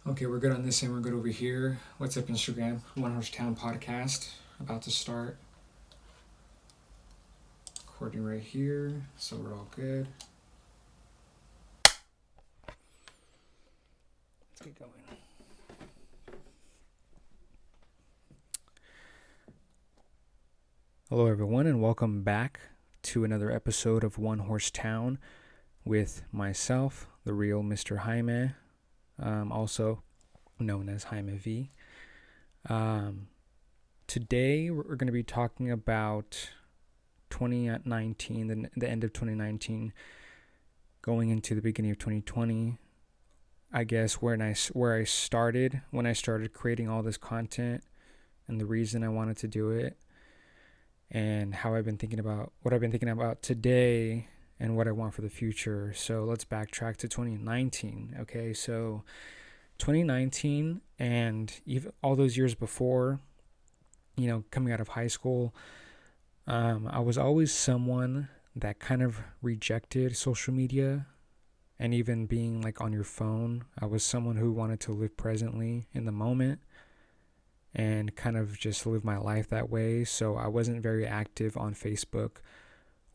Okay, we're good on this end. We're good over here. What's up, Instagram? One Horse Town podcast about to start. Recording right here, so we're all good. Let's get going. Hello, everyone, and welcome back to another episode of One Horse Town with myself, the real Mr. Jaime, also known as Jaime V. Today, we're going to be talking about 2019, the end of 2019, going into the beginning of 2020. I guess where I started when I started creating all this content, and the reason I wanted to do it, and how I've been thinking about what I've been thinking about today and what I want for the future. So let's backtrack to 2019. Okay, so 2019 and even all those years before, coming out of high school, I was always someone that kind of rejected social media and even being like on your phone. I was someone who wanted to live presently in the moment and kind of just live my life that way. So I wasn't very active on Facebook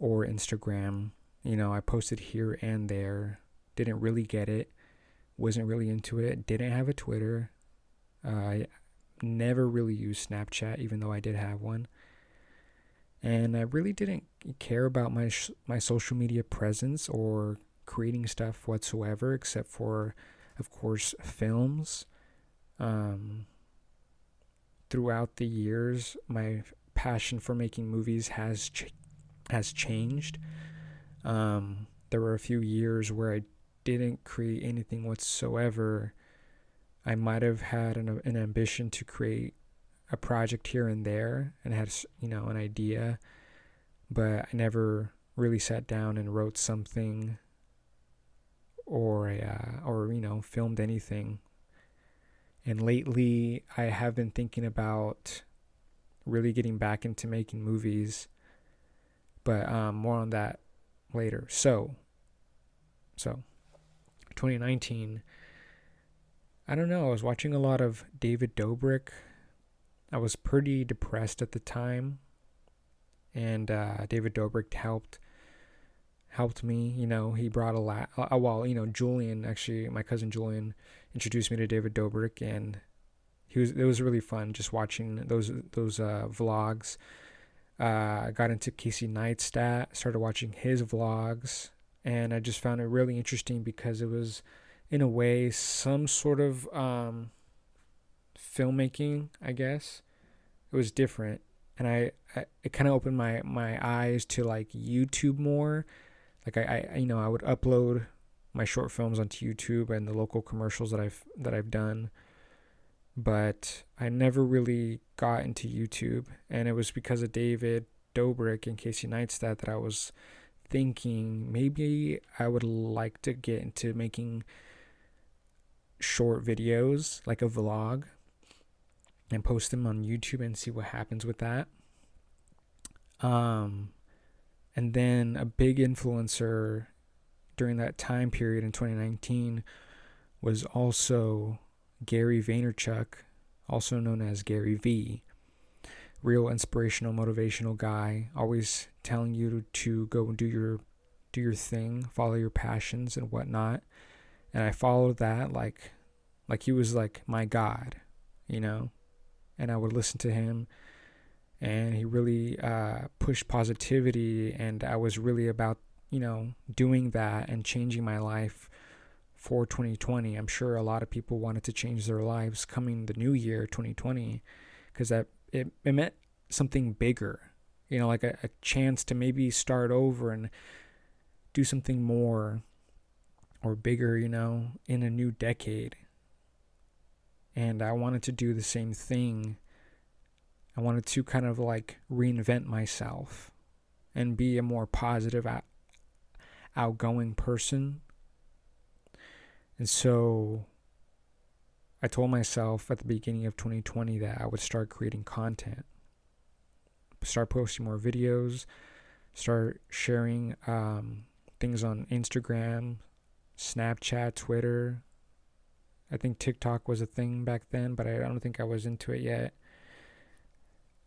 or Instagram. I posted here and there, didn't really get it, wasn't really into it, didn't have a Twitter. I never really used Snapchat, even though I did have one. And I really didn't care about my social media presence or creating stuff whatsoever, except for, of course, films. Throughout the years, my passion for making movies has changed. There were a few years where I didn't create anything whatsoever. I might have had an ambition to create a project here and there and had an idea, but I never really sat down and wrote something or filmed anything. And lately, I have been thinking about really getting back into making movies, but more on that later. So 2019, I don't know, I was watching a lot of David Dobrik. I was pretty depressed at the time, and David Dobrik helped me. He brought a lot. Julian, actually, my cousin Julian, introduced me to David Dobrik, and it was really fun just watching those vlogs. I got into Casey Neistat, started watching his vlogs, and I just found it really interesting because it was, in a way, some sort of filmmaking, I guess. It was different, and it kind of opened my eyes to like YouTube more. Like I would upload my short films onto YouTube and the local commercials that I've done, but I never really got into YouTube, and it was because of David Dobrik and Casey Neistat that I was thinking maybe I would like to get into making short videos, like a vlog, and post them on YouTube and see what happens with that. And then a big influencer during that time period in 2019 was also Gary Vaynerchuk, also known as Gary V. Real inspirational, motivational guy, always telling you to go and do your thing, follow your passions and whatnot. And I followed that like he was like my god, and I would listen to him, and he really pushed positivity, and I was really about doing that and changing my life for 2020. I'm sure a lot of people wanted to change their lives coming the new year 2020, because that it meant something bigger, like a chance to maybe start over and do something more or bigger, in a new decade. And I wanted to do the same thing. I wanted to kind of like reinvent myself and be a more positive, outgoing person. And so I told myself at the beginning of 2020 that I would start creating content, start posting more videos, start sharing things on Instagram, Snapchat, Twitter, I think TikTok was a thing back then, but I don't think I was into it yet.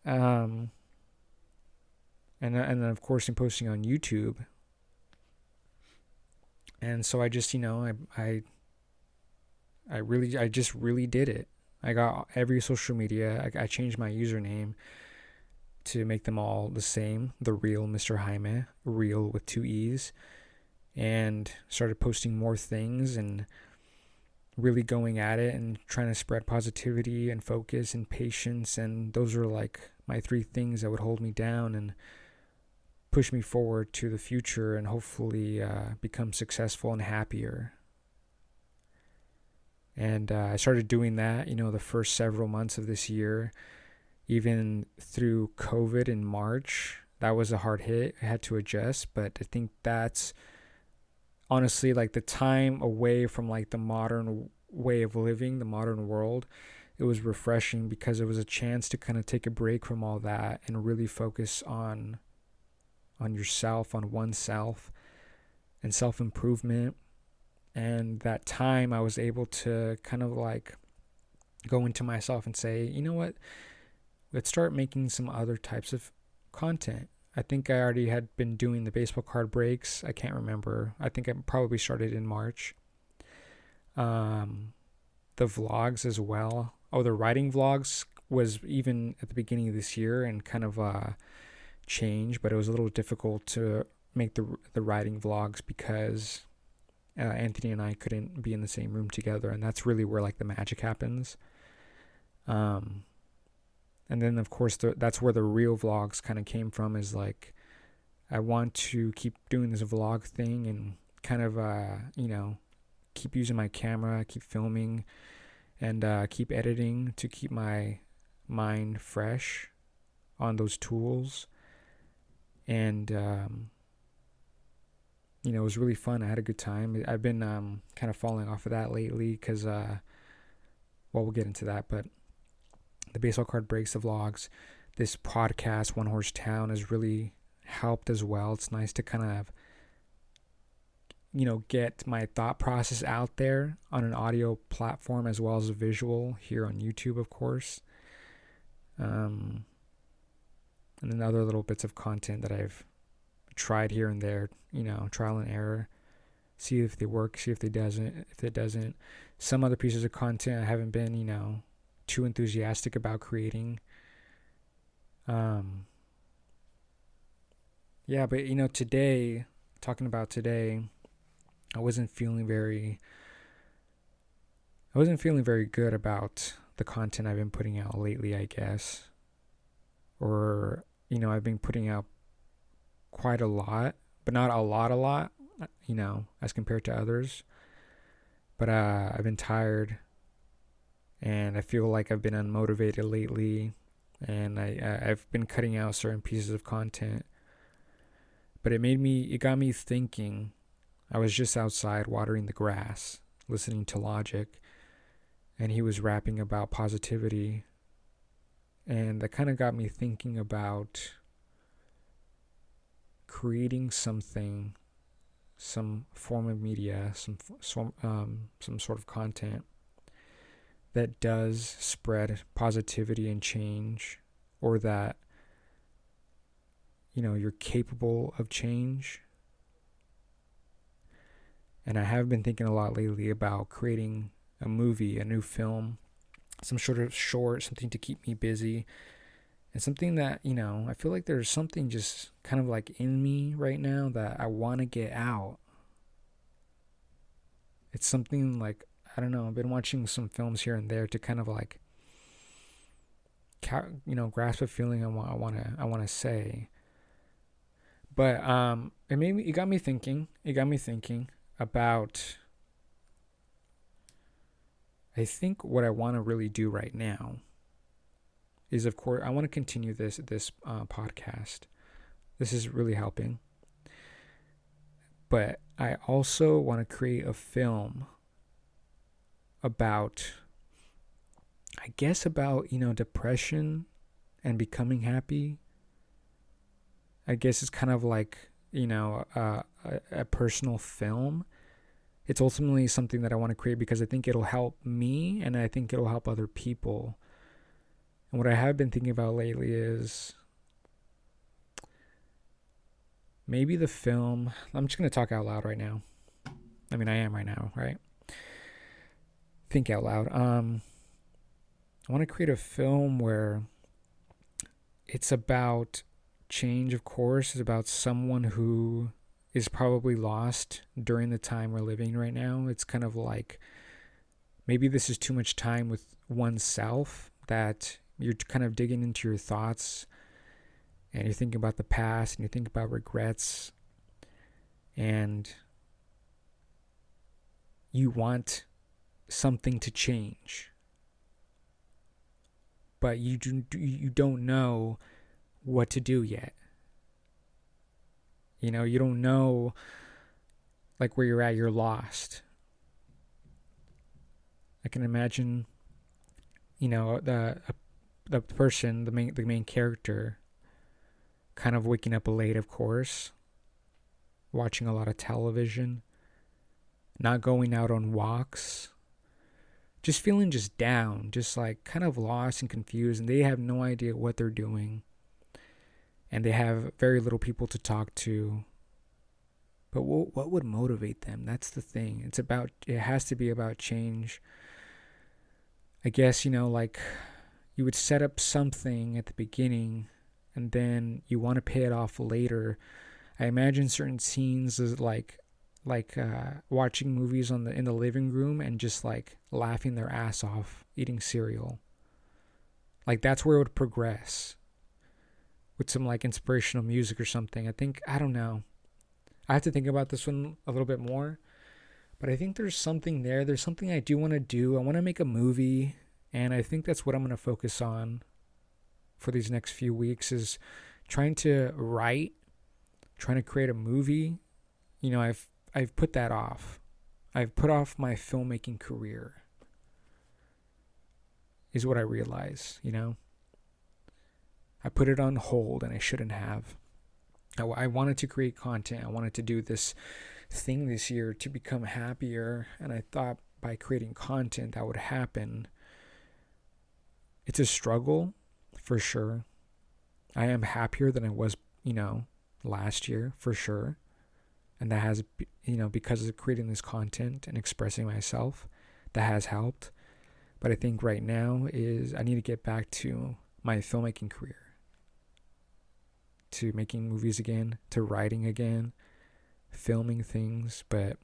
Um, and then of course I'm posting on YouTube. And so I just, I just really did it. I got every social media. I changed my username to make them all the same. The real Mr. Jaime, real with 2 E's, and started posting more things and really going at it and trying to spread positivity and focus and patience. And those are like my 3 things that would hold me down and push me forward to the future and hopefully become successful and happier. And I started doing that, the first several months of this year, even through COVID in March. That was a hard hit. I had to adjust, but I think that's honestly like the time away from like the modern way of living, the modern world. It was refreshing because it was a chance to kind of take a break from all that and really focus on yourself, on oneself, and self-improvement. And that time I was able to kind of like go into myself and say, you know what, let's start making some other types of content. I think I already had been doing the baseball card breaks. I can't remember. I think I probably started in March. The vlogs as well. Oh, the writing vlogs was even at the beginning of this year and kind of changed, but it was a little difficult to make the writing vlogs because Anthony and I couldn't be in the same room together, and that's really where like the magic happens. And then of course that's where the real vlogs kind of came from. Is like I want to keep doing this vlog thing and kind of keep using my camera, keep filming, and keep editing to keep my mind fresh on those tools. And it was really fun. I had a good time. I've been kind of falling off of that lately because, we'll get into that. But the baseball card breaks, the vlogs, this podcast, One Horse Town, has really helped as well. It's nice to kind of, get my thought process out there on an audio platform as well as a visual here on YouTube, of course. And then other little bits of content that I've tried here and there, trial and error, see if they work, see if it doesn't. Some other pieces of content I haven't been, too enthusiastic about creating. Yeah, but today, talking about today, I wasn't feeling very good about the content I've been putting out lately, I guess. Or, I've been putting out quite a lot, but not a lot, as compared to others. But I've been tired, and I feel like I've been unmotivated lately, and I've been cutting out certain pieces of content. But it got me thinking. I was just outside watering the grass, listening to Logic, and he was rapping about positivity. And that kind of got me thinking about creating something, some form of media, some sort of content that does spread positivity and change, or that you're capable of change. And I have been thinking a lot lately about creating a movie, a new film, some sort of short, something to keep me busy, and something that, I feel like there's something just kind of like in me right now that I want to get out. It's something like, I don't know, I've been watching some films here and there to kind of like, grasp a feeling I want to say. But it got me thinking about, I think what I want to really do right now is, of course, I want to continue this podcast. This is really helping. But I also want to create a film about, I guess, about, depression and becoming happy. I guess it's kind of like, a personal film. it's ultimately something that I want to create because I think it'll help me and I think it'll help other people. And what I have been thinking about lately is maybe the film. I'm just going to talk out loud right now. I mean, I am right now, right? Think out loud. I want to create a film where it's about change, of course. It's about someone who is probably lost during the time we're living right now. It's kind of like maybe this is too much time with oneself, that you're kind of digging into your thoughts and you're thinking about the past and you think about regrets and you want something to change, but you don't know what to do yet. You know, you don't know like where you're at. You're lost. I can imagine, you know, the person, the main character, kind of waking up late, of course, watching a lot of television, not going out on walks, just feeling just down, just like kind of lost and confused, and they have no idea what they're doing. And they have very little people to talk to. But what would motivate them? That's the thing. It has to be about change. I guess, you know, like you would set up something at the beginning and then you want to pay it off later. I imagine certain scenes as like watching movies in the living room and just like laughing their ass off eating cereal. Like that's where it would progress. With some like inspirational music or something. I don't know. I have to think about this one a little bit more. But I think there's something there. There's something I do want to do. I want to make a movie. And I think that's what I'm going to focus on for these next few weeks, is trying to write, trying to create a movie. You know, I've put that off. I've put off my filmmaking career, is what I realize, you know. I put it on hold and I shouldn't have. I wanted to create content. I wanted to do this thing this year to become happier. And I thought by creating content that would happen. It's a struggle for sure. I am happier than I was, you know, last year for sure. And that has, you know, because of creating this content and expressing myself, that has helped. But I think right now is I need to get back to my filmmaking career. To making movies again, to writing again, filming things, but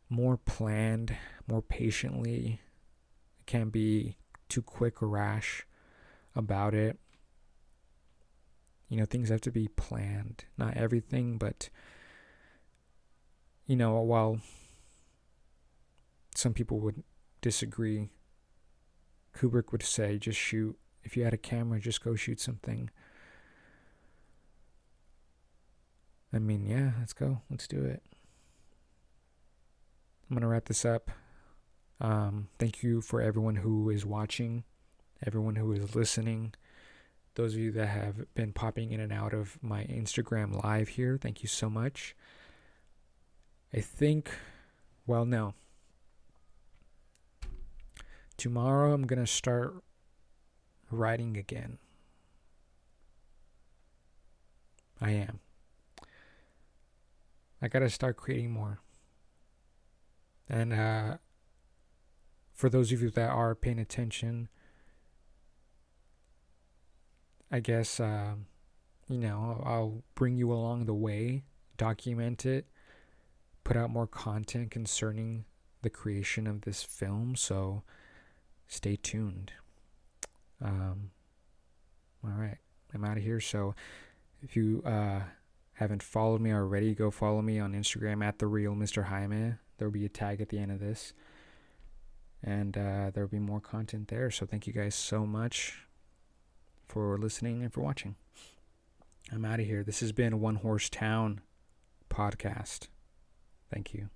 more planned, more patiently. I can't be too quick or rash about it. You know, things have to be planned. Not everything, but, you know, while some people would disagree, Kubrick would say, just shoot. If you had a camera, just go shoot something. I mean, yeah, let's go. Let's do it. I'm going to wrap this up. Thank you for everyone who is watching, everyone who is listening. Those of you that have been popping in and out of my Instagram live here, thank you so much. I think, well, no. Tomorrow I'm going to start writing again. I am. I gotta start creating more. And for those of you that are paying attention, I guess, you know, I'll bring you along the way, document it, put out more content concerning the creation of this film. So stay tuned. All right, I'm out of here. So if you haven't followed me already, go follow me on Instagram at @TheRealMrJaime. There will be a tag at the end of this. And there will be more content there. So thank you guys so much for listening and for watching. I'm out of here. This has been One Horse Town podcast. Thank you.